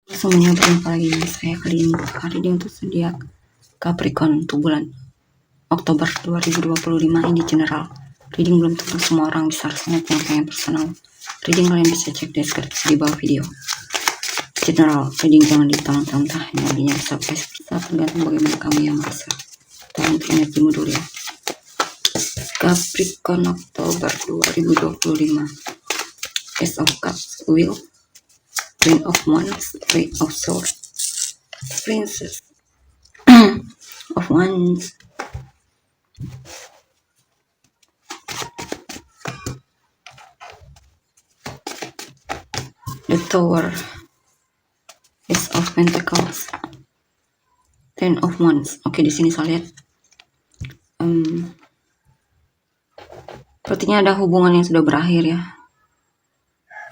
Semuanya berjumpa lagi dengan saya kali ini untuk zodiak Capricorn untuk bulan Oktober 2025 ini general. Reading belum tentu semua orang bisa rasanya pengen personal. Reading kalian bisa cek deskripsi di bawah video. General reading jangan ditantang-tantang, energinya bisa tergantung bagaimana kamu yang merasa. Dan untuk energimu dulu ya. Capricorn Oktober 2025. Ace of Cups, Wheel, Queen of Wands, Three of Swords, Princess of Wands, the Tower, Ace of Pentacles, Ten of Wands. Oke, di sini saya lihat sepertinya ada hubungan yang sudah berakhir ya.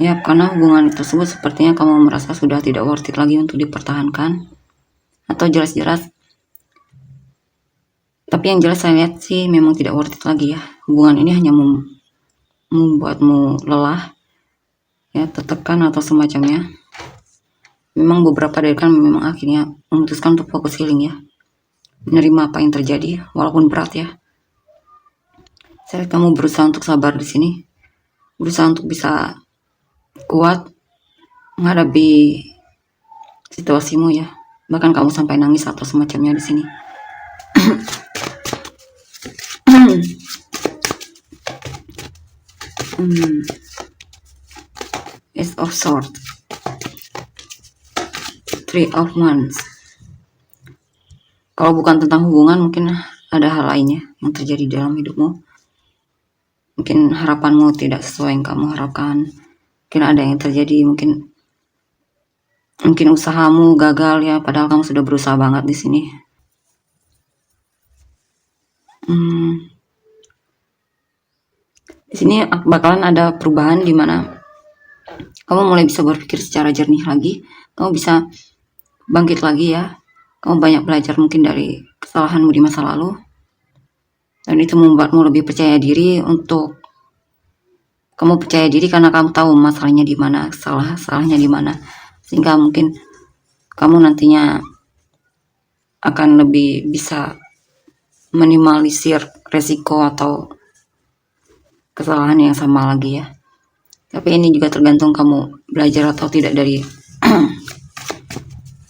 Ya, karena hubungan tersebut sepertinya kamu merasa sudah tidak worth it lagi untuk dipertahankan, atau jelas-jelas. Tapi yang jelas saya lihat sih memang tidak worth it lagi ya. Hubungan ini hanya membuatmu lelah, ya, tertekan atau semacamnya. Memang beberapa dari kalian memang akhirnya memutuskan untuk fokus healing ya, menerima apa yang terjadi walaupun berat ya. Saya lihat kamu berusaha untuk sabar di sini, berusaha untuk bisa kuat menghadapi situasimu ya. Bahkan kamu sampai nangis atau semacamnya di sini. Ace of Swords, Three of Wands. Kalau bukan tentang hubungan, mungkin ada hal lainnya yang terjadi dalam hidupmu. Mungkin harapanmu tidak sesuai yang kamu harapkan. Mungkin ada yang terjadi, mungkin usahamu gagal ya, padahal kamu sudah berusaha banget di sini. Di sini bakalan ada perubahan di mana kamu mulai bisa berpikir secara jernih lagi. Kamu bisa bangkit lagi ya. Kamu banyak belajar mungkin dari kesalahanmu di masa lalu. Dan itu membuatmu lebih percaya diri untuk kamu percaya diri karena kamu tahu masalahnya di mana, salahnya di mana. Sehingga mungkin kamu nantinya akan lebih bisa minimalisir resiko atau kesalahan yang sama lagi ya. Tapi ini juga tergantung kamu belajar atau tidak dari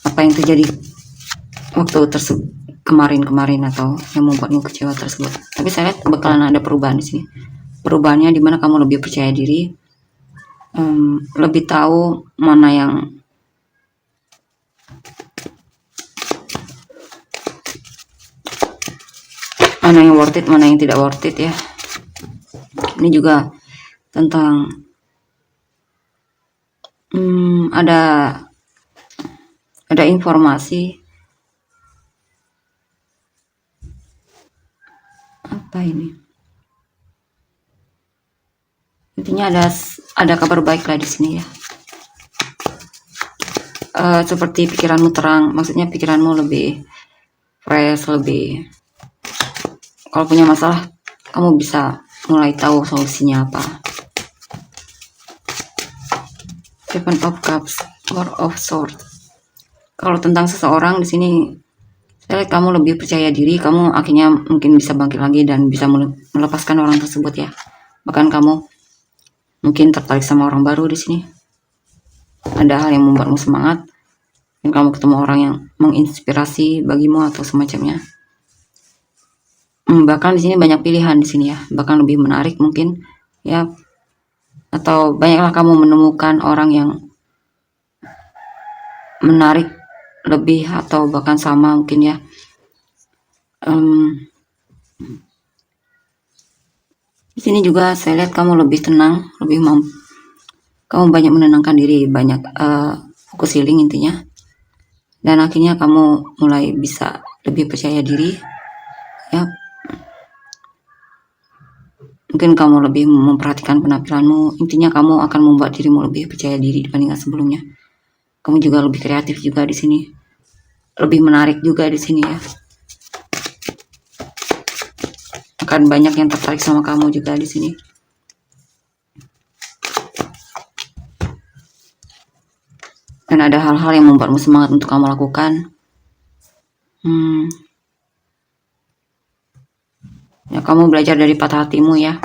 apa yang terjadi waktu kemarin atau yang membuatmu kecewa tersebut. Tapi saya lihat bakalan ada perubahan di sini. Perubahannya dimana kamu lebih percaya diri, lebih tahu mana yang worth it, mana yang tidak worth it ya. Ini juga tentang ada informasi apa ini, intinya ada kabar baik lah di sini ya. Seperti pikiranmu terang, maksudnya pikiranmu lebih fresh, lebih kalau punya masalah kamu bisa mulai tahu solusinya apa. Seven of Cups, Four of Swords. Kalau tentang seseorang di sini, saya lihat kamu lebih percaya diri, kamu akhirnya mungkin bisa bangkit lagi dan bisa melepaskan orang tersebut ya. Bahkan kamu mungkin tertarik sama orang baru di sini. Ada hal yang membuatmu semangat, dan kamu ketemu orang yang menginspirasi bagimu atau semacamnya. Bahkan di sini banyak pilihan di sini ya, bahkan lebih menarik mungkin ya. Atau banyaklah kamu menemukan orang yang menarik lebih atau bahkan sama mungkin ya. Di sini juga saya lihat kamu lebih tenang, lebih kamu banyak menenangkan diri, banyak fokus healing intinya. Dan akhirnya kamu mulai bisa lebih percaya diri ya. Mungkin kamu lebih memperhatikan penampilanmu, intinya kamu akan membuat dirimu lebih percaya diri dibandingkan sebelumnya. Kamu juga lebih kreatif juga di sini, lebih menarik juga di sini ya. Akan banyak yang tertarik sama kamu juga di sini. dan ada hal-hal yang membuatmu semangat untuk kamu lakukan. Ya, kamu belajar dari patah hatimu ya.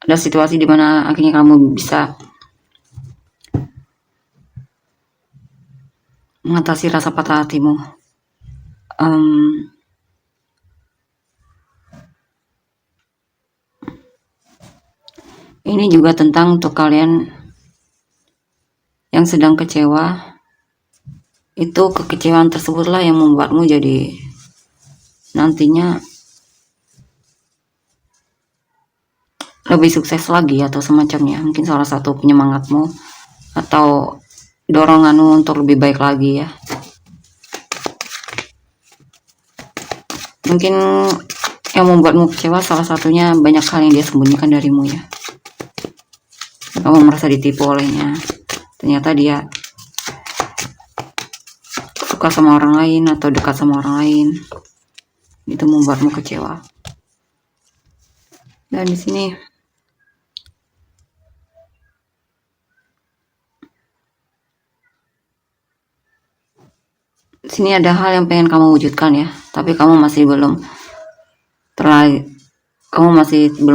Ada situasi di mana akhirnya kamu bisa mengatasi rasa patah hatimu. Ini juga tentang untuk kalian yang sedang kecewa. Itu kekecewaan tersebutlah yang membuatmu jadi nantinya lebih sukses lagi atau semacamnya. Mungkin salah satu penyemangatmu atau doronganmu untuk lebih baik lagi ya. Mungkin yang membuatmu kecewa salah satunya banyak hal yang dia sembunyikan darimu ya. Kamu merasa ditipu olehnya. Ternyata dia suka sama orang lain atau dekat sama orang lain. Itu membuatmu kecewa. Dan di sini ada hal yang pengen kamu wujudkan ya, tapi kamu masih belum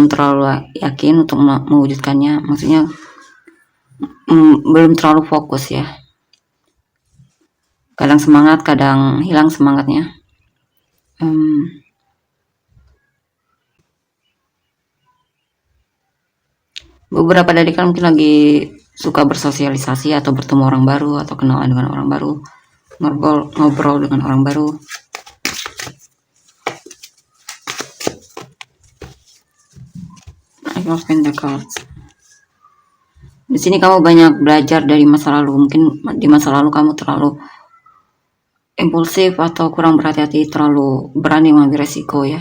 terlalu yakin untuk mewujudkannya. Maksudnya belum terlalu fokus ya. Kadang semangat, kadang hilang semangatnya. Beberapa dari kalian mungkin lagi suka bersosialisasi atau bertemu orang baru atau kenalan dengan orang baru, ngobrol dengan orang baru. Di sini kamu banyak belajar dari masa lalu. Mungkin di masa lalu kamu terlalu impulsif atau kurang berhati-hati, terlalu berani mengambil resiko ya.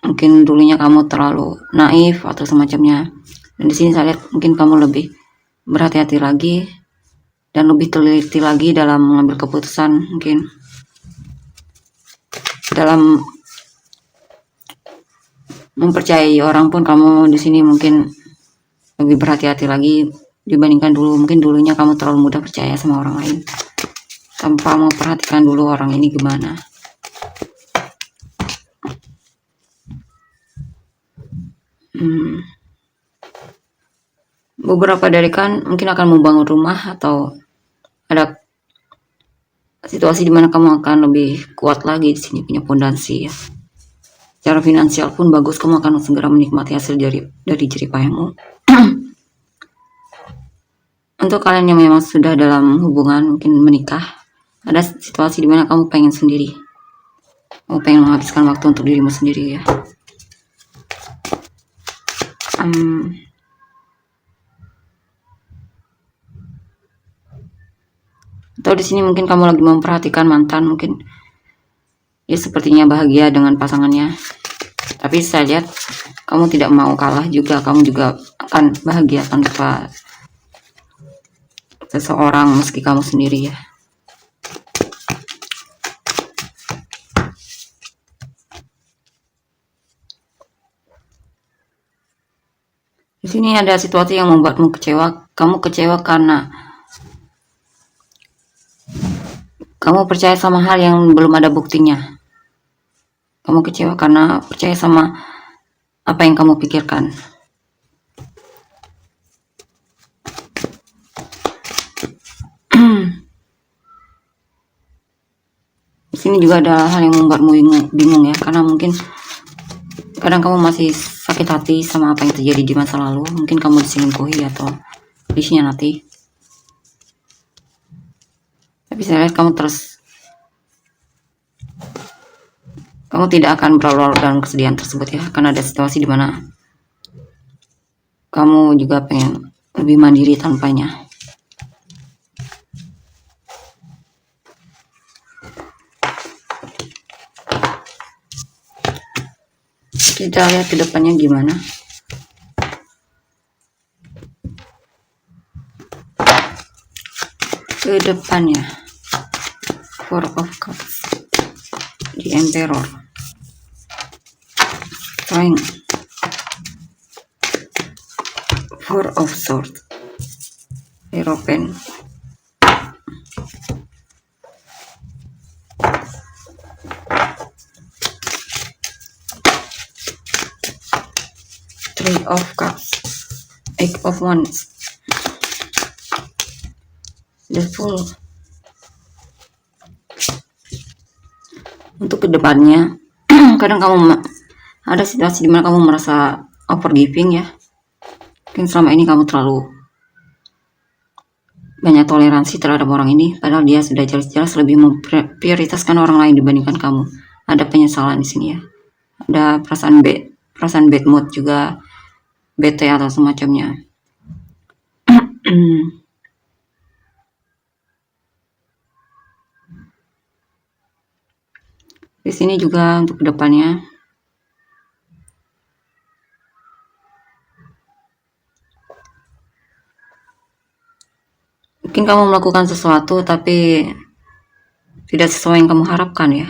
Mungkin dulunya kamu terlalu naif atau semacamnya. Dan di sini saya lihat mungkin kamu lebih berhati-hati lagi dan lebih teliti lagi dalam mengambil keputusan. Mungkin dalam mempercayai orang pun kamu di sini mungkin lebih berhati-hati lagi dibandingkan dulu. Mungkin dulunya kamu terlalu mudah percaya sama orang lain tanpa memperhatikan dulu orang ini gimana. Beberapa dari kan mungkin akan membangun rumah atau ada situasi dimana kamu akan lebih kuat lagi di sini, punya fondasi ya. Secara finansial pun bagus, kamu akan segera menikmati hasil dari jerih payahmu. Untuk kalian yang memang sudah dalam hubungan, mungkin menikah, ada situasi dimana kamu pengen sendiri, kamu pengen menghabiskan waktu untuk dirimu sendiri ya. Atau di sini mungkin kamu lagi memperhatikan mantan, mungkin dia sepertinya bahagia dengan pasangannya, tapi saya lihat kamu tidak mau kalah juga, kamu juga akan bahagia tanpa seseorang meski kamu sendiri ya. Di sini ada situasi yang membuatmu kecewa. Kamu kecewa karena kamu percaya sama hal yang belum ada buktinya. Kamu kecewa karena percaya sama apa yang kamu pikirkan. Di sini juga ada hal yang membuatmu bingung ya, karena mungkin kadang kamu masih sakit hati sama apa yang terjadi di masa lalu. Mungkin kamu diselingkuhi atau dikhianati. Tapi saya lihat kamu tidak akan berlarut dalam kesedihan tersebut ya, karena ada situasi di mana kamu juga pengen lebih mandiri tanpanya. Kita lihat ke depannya gimana. Ke depannya, Four of Cups, The Emperor, Strength, Four of Swords, Hierophant, Three of Cups, Eight of Wands, The Fool. Untuk kedepannya, kadang kamu ada situasi dimana kamu merasa overgiving ya. Mungkin selama ini kamu terlalu banyak toleransi terhadap orang ini, padahal dia sudah jelas-jelas lebih memprioritaskan orang lain dibandingkan kamu. Ada penyesalan di sini ya. Ada perasaan bad mood juga, bete atau semacamnya. Di sini juga untuk kedepannya, mungkin kamu melakukan sesuatu tapi tidak sesuai yang kamu harapkan ya.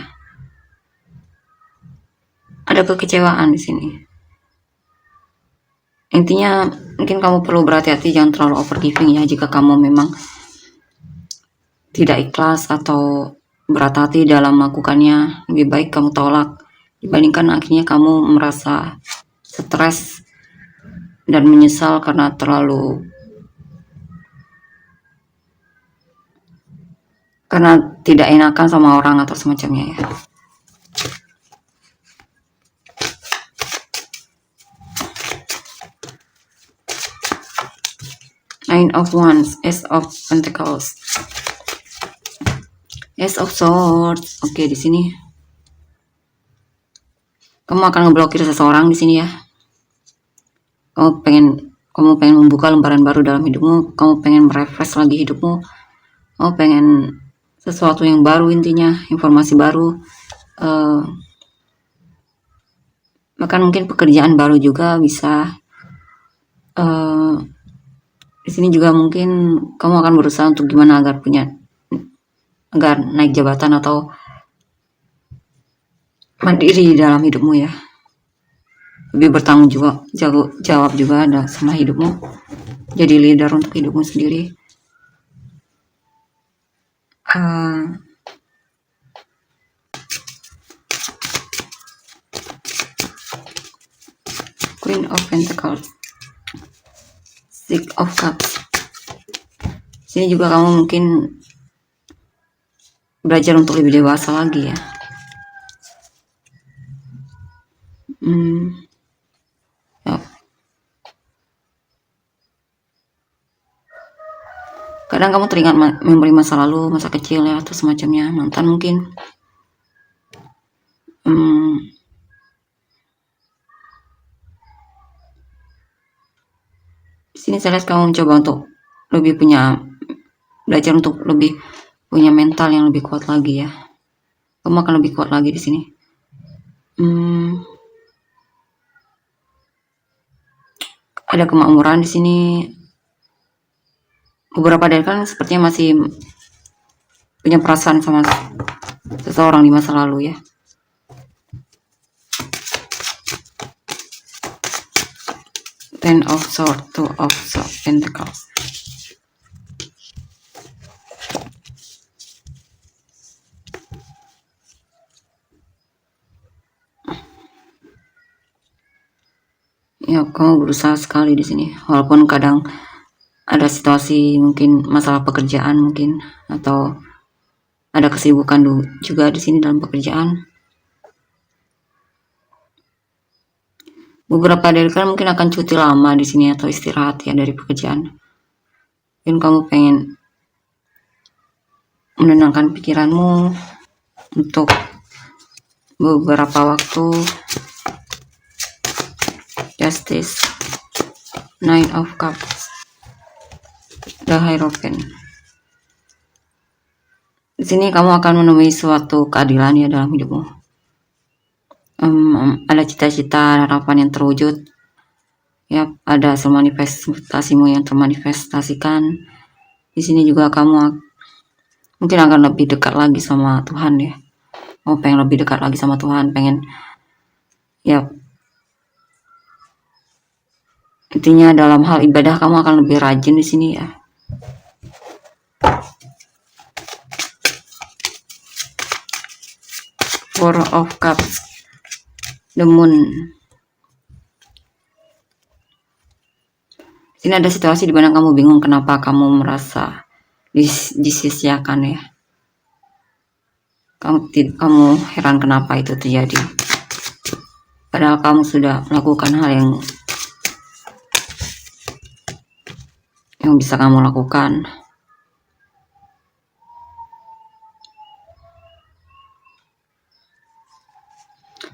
Ada kekecewaan di sini. Intinya mungkin kamu perlu berhati-hati, jangan terlalu overgiving ya. Jika kamu memang tidak ikhlas atau berat hati dalam melakukannya, lebih baik kamu tolak dibandingkan akhirnya kamu merasa stres dan menyesal karena tidak enakan sama orang atau semacamnya ya. Nine of Wands, Ace of Pentacles, Ace of Swords. Oke, di sini kamu akan ngeblokir seseorang di sini ya. Kamu pengen membuka lembaran baru dalam hidupmu, kamu pengen merefresh lagi hidupmu, kamu pengen sesuatu yang baru, intinya informasi baru, bahkan mungkin pekerjaan baru juga bisa. Di sini juga mungkin kamu akan berusaha untuk gimana agar naik jabatan atau mandiri dalam hidupmu ya. Lebih bertanggung jawab juga ada sama hidupmu. Jadi leader untuk hidupmu sendiri. Queen of Pentacles, Six of Cups. Sini juga kamu mungkin belajar untuk lebih dewasa lagi ya. Ya. Kadang kamu teringat memori masa lalu, masa kecil ya, atau semacamnya, mantan mungkin. Di sini saya lihat kamu mencoba untuk belajar untuk lebih punya mental yang lebih kuat lagi ya. Kamu akan lebih kuat lagi di sini. Ada kemakmuran di sini. Beberapa dari kalian sepertinya masih punya perasaan sama seseorang di masa lalu ya. Ten of Swords, Two of Swords, Pentacles. Ya, kamu berusaha sekali di sini, walaupun kadang ada situasi mungkin masalah pekerjaan mungkin, atau ada kesibukan juga di sini dalam pekerjaan. Beberapa dari kalian mungkin akan cuti lama di sini atau istirahat ya dari pekerjaan. Mungkin kamu pengen menenangkan pikiranmu untuk beberapa waktu. Justice, Nine of Cups, The Hierophant. Di sini kamu akan menemui suatu keadilan ya dalam hidupmu. Ada cita-cita, harapan yang terwujud. Ya, ada manifestasimu yang termanifestasikan. Di sini juga kamu mungkin akan lebih dekat lagi sama Tuhan ya. Kamu pengen lebih dekat lagi sama Tuhan, pengen ya Intinya dalam hal ibadah kamu akan lebih rajin di sini ya. Four of Cups, the Moon. Ini ada situasi di mana kamu bingung kenapa kamu merasa disisiakan ya. Kamu heran kenapa itu terjadi. Padahal kamu sudah melakukan hal yang bisa kamu lakukan.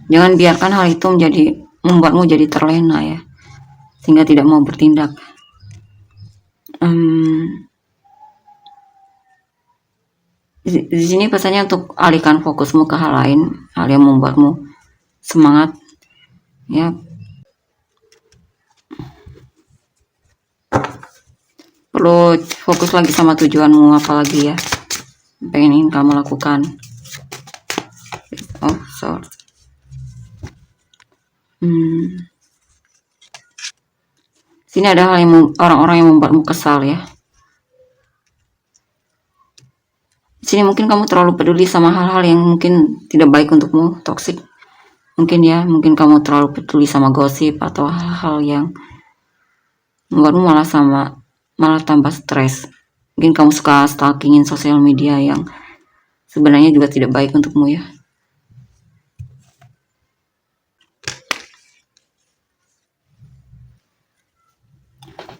Jangan biarkan hal itu membuatmu jadi terlena ya, sehingga tidak mau bertindak. Di sini pesannya untuk alihkan fokusmu ke hal lain, hal yang membuatmu semangat ya. Perlu fokus lagi sama tujuanmu, apalagi ya pengen kamu lakukan. Oh, sorry. Sini ada hal yang orang-orang yang membuatmu kesal ya. Sini mungkin kamu terlalu peduli sama hal-hal yang mungkin tidak baik untukmu, toksik. Mungkin ya, mungkin kamu terlalu peduli sama gosip atau hal-hal yang membuatmu malah tambah stres. Mungkin kamu suka stalkingin sosial media yang sebenarnya juga tidak baik untukmu ya.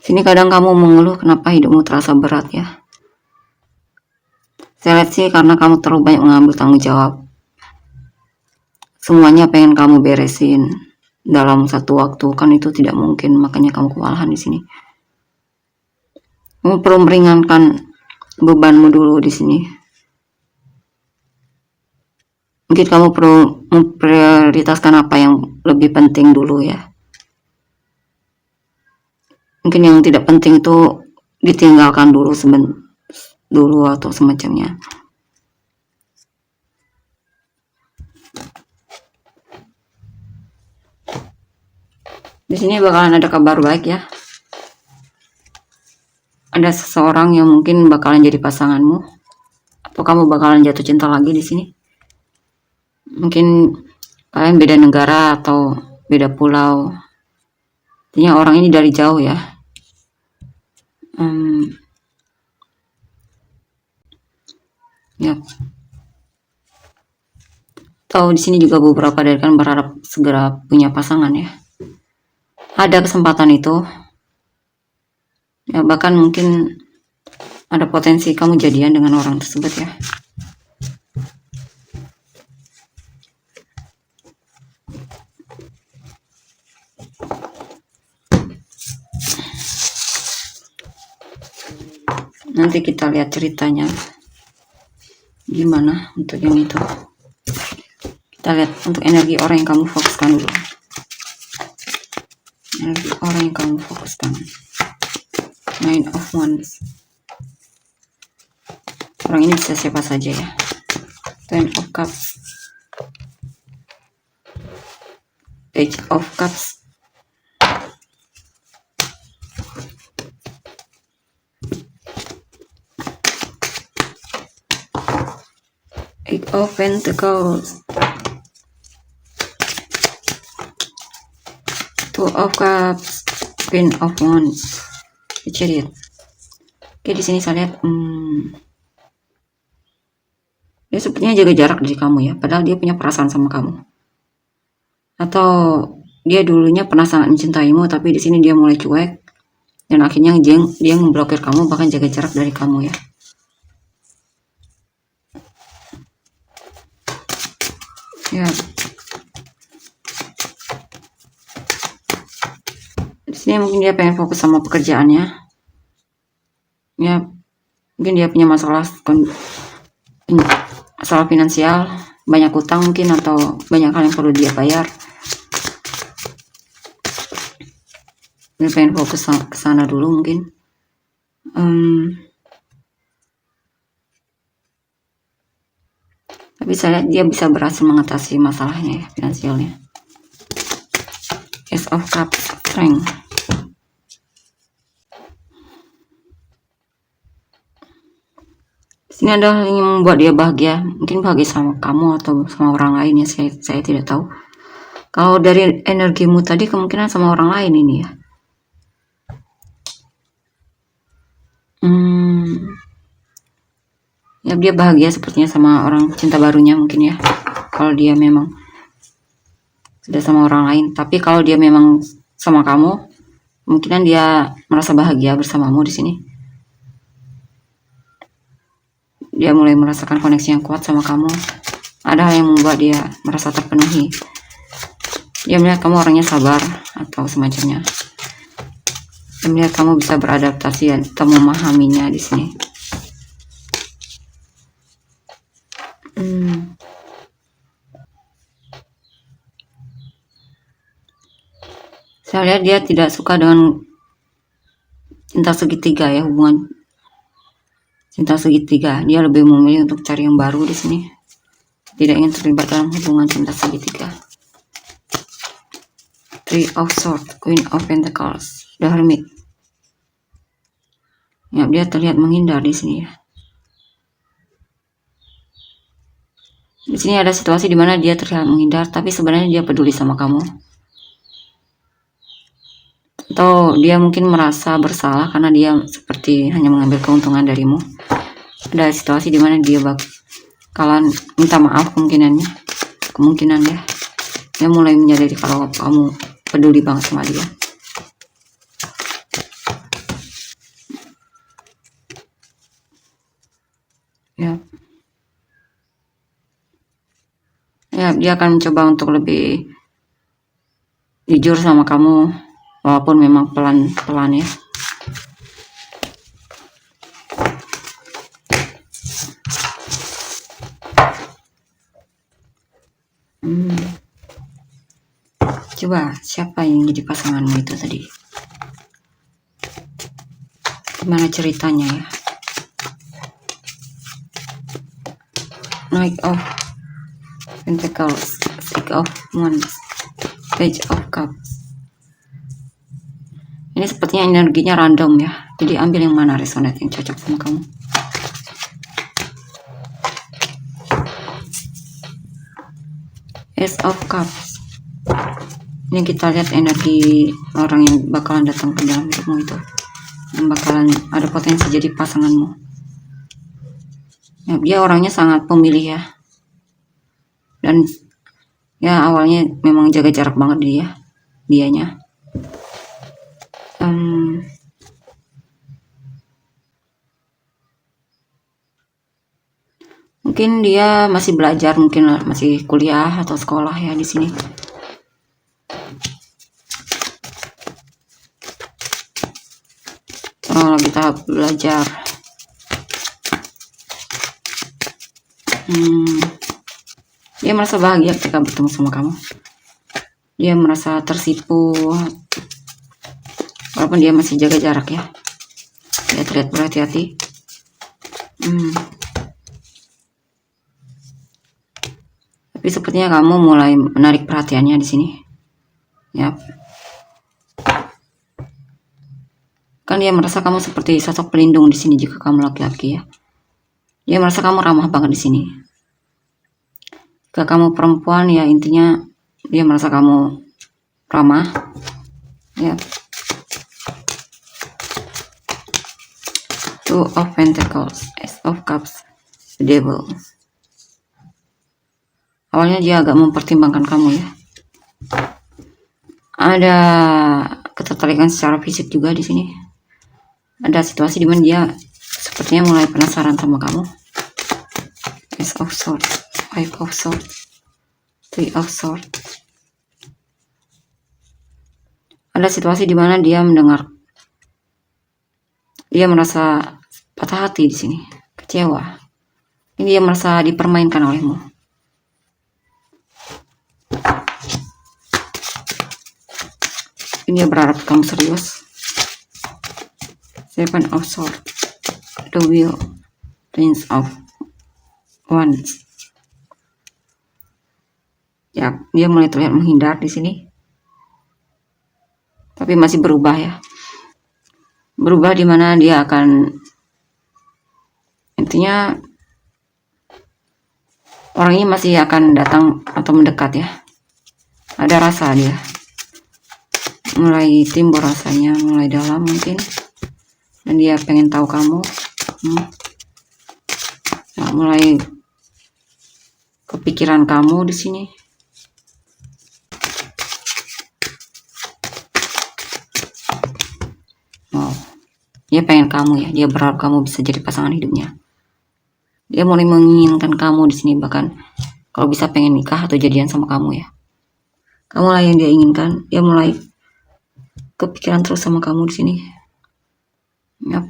Sini kadang kamu mengeluh kenapa hidupmu terasa berat ya. Saya lihat sih karena kamu terlalu banyak mengambil tanggung jawab. Semuanya pengen kamu beresin dalam satu waktu, kan itu tidak mungkin, makanya kamu kewalahan di sini. Kamu perlu meringankan bebanmu dulu di sini. Mungkin kamu perlu memprioritaskan apa yang lebih penting dulu ya. Mungkin yang tidak penting itu ditinggalkan dulu atau semacamnya. Di sini bakalan ada kabar baik ya. Ada seseorang yang mungkin bakalan jadi pasanganmu, atau kamu bakalan jatuh cinta lagi di sini. Mungkin kalian beda negara atau beda pulau. Artinya orang ini dari jauh ya. Ya. Tahu di sini juga beberapa dari kalian berharap segera punya pasangan ya. Ada kesempatan itu. Ya, bahkan mungkin ada potensi kamu jadian dengan orang tersebut ya. Nanti kita lihat ceritanya gimana untuk yang itu. Kita lihat untuk energi orang yang kamu fokuskan dulu. Energi orang yang kamu fokuskan. Nine of Wands. Orang ini bisa siapa saja ya. Ten of Cups. Page of Cups. Eight of Pentacles. Two of Cups. Queen of Wands. Chariot. Oke, di sini saya lihat dia sepertinya jaga jarak dari kamu ya, padahal dia punya perasaan sama kamu. Atau dia dulunya pernah sangat mencintaimu, tapi di sini dia mulai cuek dan akhirnya dia memblokir kamu, bahkan jaga jarak dari kamu ya. Ya. Di sini mungkin dia pengen fokus sama pekerjaannya. Ya, mungkin dia punya masalah finansial, banyak utang mungkin, atau banyak hal yang perlu dia bayar. Dia pengen fokus ke sana dulu mungkin. Tapi saya lihat dia bisa berhasil mengatasi masalahnya ya, finansialnya. Ace of Cups, Strength. Ini adalah yang membuat dia bahagia, mungkin bahagia sama kamu atau sama orang lain ya, saya tidak tahu. Kalau dari energimu tadi kemungkinan sama orang lain ini ya. Ya dia bahagia sepertinya sama orang cinta barunya mungkin ya. Kalau dia memang sudah sama orang lain, tapi kalau dia memang sama kamu, kemungkinan dia merasa bahagia bersamamu di sini. Dia mulai merasakan koneksi yang kuat sama kamu. Ada hal yang membuat dia merasa terpenuhi. Dia melihat kamu orangnya sabar atau semacamnya. Dia melihat kamu bisa beradaptasi atau memahaminya di sini. Saya lihat dia tidak suka dengan cinta segitiga ya, hubungan cinta segitiga. Dia lebih memilih untuk cari yang baru di sini. Tidak ingin terlibat dalam hubungan cinta segitiga. Three of Swords, Queen of Pentacles, The Hermit. Ya, dia terlihat menghindar di sini ya. Di sini ada situasi di mana dia terlihat menghindar, tapi sebenarnya dia peduli sama kamu. Atau dia mungkin merasa bersalah karena dia seperti hanya mengambil keuntungan darimu. Ada situasi di mana dia bakalan minta maaf kemungkinan ya. Dia mulai menyadari kalau kamu peduli banget sama dia. Ya, dia akan mencoba untuk lebih jujur sama kamu, walaupun memang pelan-pelan ya. Coba siapa yang jadi pasanganmu itu tadi? Gimana ceritanya ya? Knight of Pentacles, Six of Wands, Page of Cups. Ini sepertinya energinya random ya. Jadi ambil yang mana resonate yang cocok sama kamu. Ace of Cups. Ini kita lihat energi orang yang bakalan datang ke dalam hidupmu itu, yang bakalan ada potensi jadi pasanganmu. Ya, dia orangnya sangat pemilih ya. Dan ya awalnya memang jaga jarak banget dianya. Mungkin dia masih belajar, mungkin masih kuliah atau sekolah ya di sini. Lagi tahap belajar. Dia merasa bahagia ketika bertemu sama kamu. Dia merasa tersipu, walaupun dia masih jaga jarak ya. Dia terlihat berhati-hati. Tapi sepertinya kamu mulai menarik perhatiannya di sini. Ya. Kan dia merasa kamu seperti sosok pelindung di sini jika kamu laki-laki ya. Dia merasa kamu ramah banget di sini. Jika kamu perempuan ya intinya dia merasa kamu ramah. Ya. Two of Pentacles, Ace of Cups, The Devil. Awalnya dia agak mempertimbangkan kamu ya. Ada ketertarikan secara fisik juga di sini. Ada situasi di mana dia sepertinya mulai penasaran sama kamu. Ace of Swords, Five of Swords, Three of Swords. Ada situasi di mana dia mendengar, dia merasa patah hati di sini, kecewa. Ini dia merasa dipermainkan olehmu. Ini dia berharap kamu serius. Seven of Swords, The Wheel, Prince of Wands. Ya, dia mulai terlihat menghindar di sini. Tapi masih berubah ya. Berubah di mana dia akan intinya orang ini masih akan datang atau mendekat ya. Ada rasa dia mulai timbul rasanya, mulai dalam mungkin, dan dia pengen tahu kamu. Nah, mulai kepikiran kamu di sini. Oh, dia pengen kamu ya, dia berharap kamu bisa jadi pasangan hidupnya. Dia mulai menginginkan kamu di sini, bahkan kalau bisa pengen nikah atau jadian sama kamu ya. Kamu lah yang dia inginkan. Dia mulai kepikiran terus sama kamu di sini. Yap.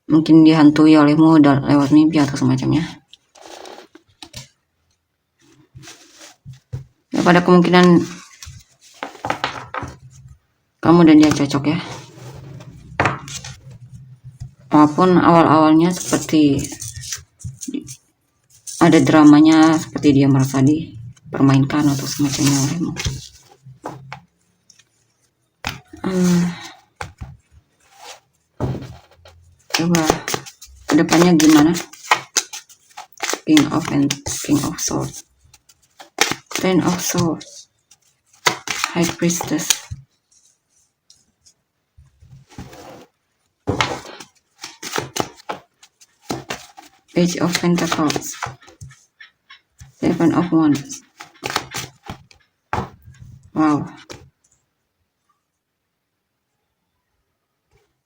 Mungkin dihantui olehmu lewat mimpi atau semacamnya. Ya, pada kemungkinan kamu dan dia cocok ya. Walaupun awal-awalnya seperti ada dramanya, seperti dia merasa dipermainkan atau semacamnya olehmu. Coba kedepannya gimana? King of Swords, Ten of Swords, High Priestess, Page of Pentacles, Seven of Wands. Wow.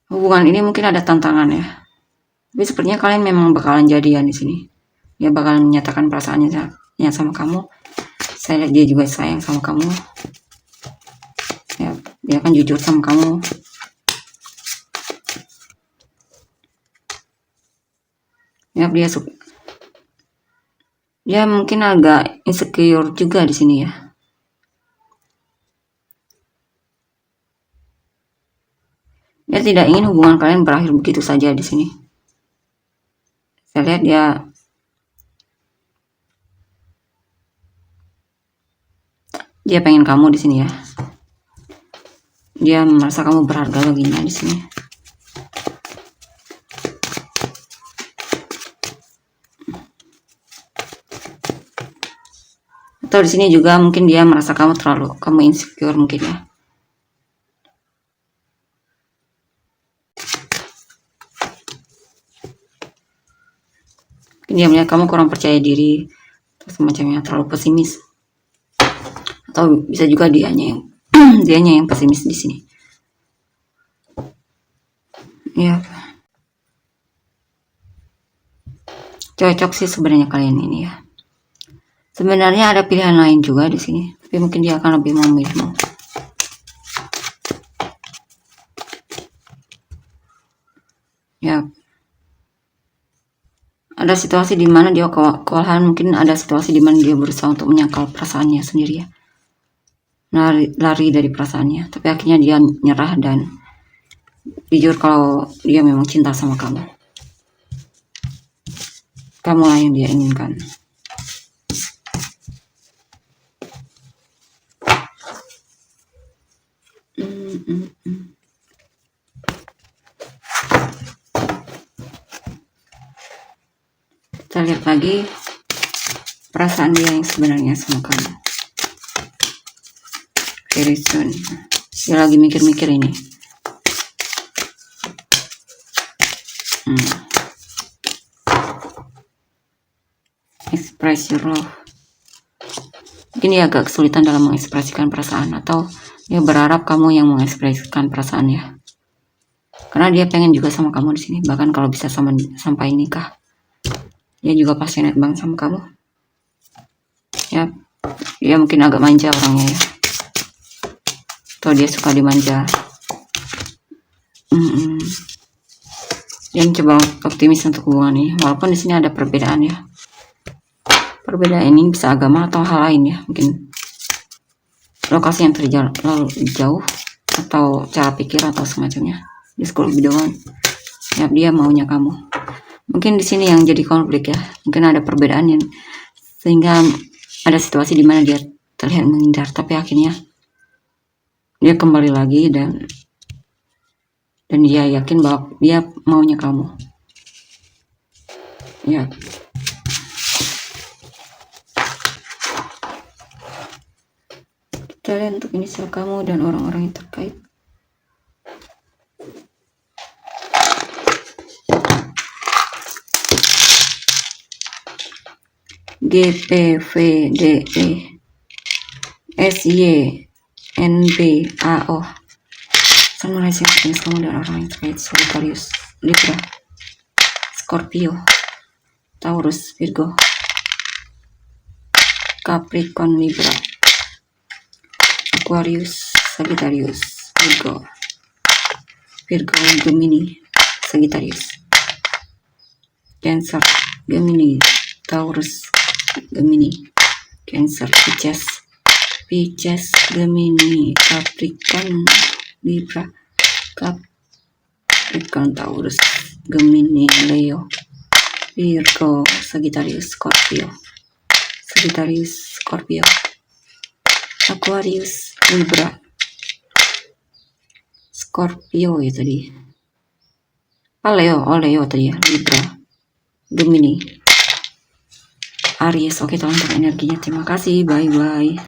Hubungan ini mungkin ada tantangan ya. Tapi sepertinya kalian memang bakalan jadian di sini. Dia bakalan menyatakan perasaannya sama kamu. Saya lihat dia juga sayang sama kamu. Ya, dia akan jujur sama kamu. Ya, dia suka. Dia mungkin agak insecure juga di sini ya. Dia tidak ingin hubungan kalian berakhir begitu saja di sini. Saya lihat dia pengen kamu di sini ya. Dia merasa kamu berharga baginya di sini. Atau di sini juga mungkin dia merasa kamu insecure mungkin ya. Mungkin dia melihat kamu kurang percaya diri atau semacamnya, terlalu pesimis. Atau bisa juga dianya yang pesimis di sini. Ya. Cocok sih sebenarnya kalian ini ya. Sebenarnya ada pilihan lain juga di sini, tapi mungkin dia akan lebih memilihmu. Ya. Ada situasi di mana dia kewalahan, mungkin ada situasi di mana dia berusaha untuk menyangkal perasaannya sendiri ya. Lari dari perasaannya, tapi akhirnya dia nyerah dan jujur kalau dia memang cinta sama kamu. Kamulah yang dia inginkan. Kita lihat lagi perasaan dia yang sebenarnya sama kamu. Very soon. Dia lagi mikir-mikir ini. Express your love. Mungkin dia agak kesulitan dalam mengekspresikan perasaan, atau dia berharap kamu yang mengekspresikan perasaannya. Karena dia pengen juga sama kamu di sini, bahkan kalau bisa sampai nikah. Dia juga passionate banget sama kamu. Ya, dia mungkin agak manja orangnya ya. Atau dia suka dimanja. Dia mencoba optimis untuk hubungan ini, walaupun di sini ada perbedaan ya. Perbedaan ini bisa agama atau hal lain ya, mungkin lokasi yang terlalu jauh atau cara pikir atau semacamnya. This could be the one. Ya, dia maunya kamu. Mungkin di sini yang jadi konflik ya. Mungkin ada perbedaan yang sehingga ada situasi di mana dia terlihat menghindar, tapi akhirnya dia kembali lagi dan dia yakin bahwa dia maunya kamu. Ya. Kita lihat untuk inisial kamu dan orang-orang yang terkait. G, P, V, D, E, S, Y, N, B, A, O. Sunrise yang jenis kamu dan orang yang terkait. Sagittarius, Libra, Scorpio, Taurus, Virgo, Capricorn, Libra, Aquarius, Sagittarius, Virgo, Gemini, Sagittarius, Cancer, Gemini, Taurus, Gemini, Cancer, Pisces, Gemini, Capricorn, Libra, Capricorn, Taurus, Gemini, Leo, Virgo, Sagittarius, Scorpio, Aquarius, Libra, Scorpio ya tadi. Leo tadi ya, Libra, Gemini, Aries. Oke teman-teman, energinya terima kasih, bye.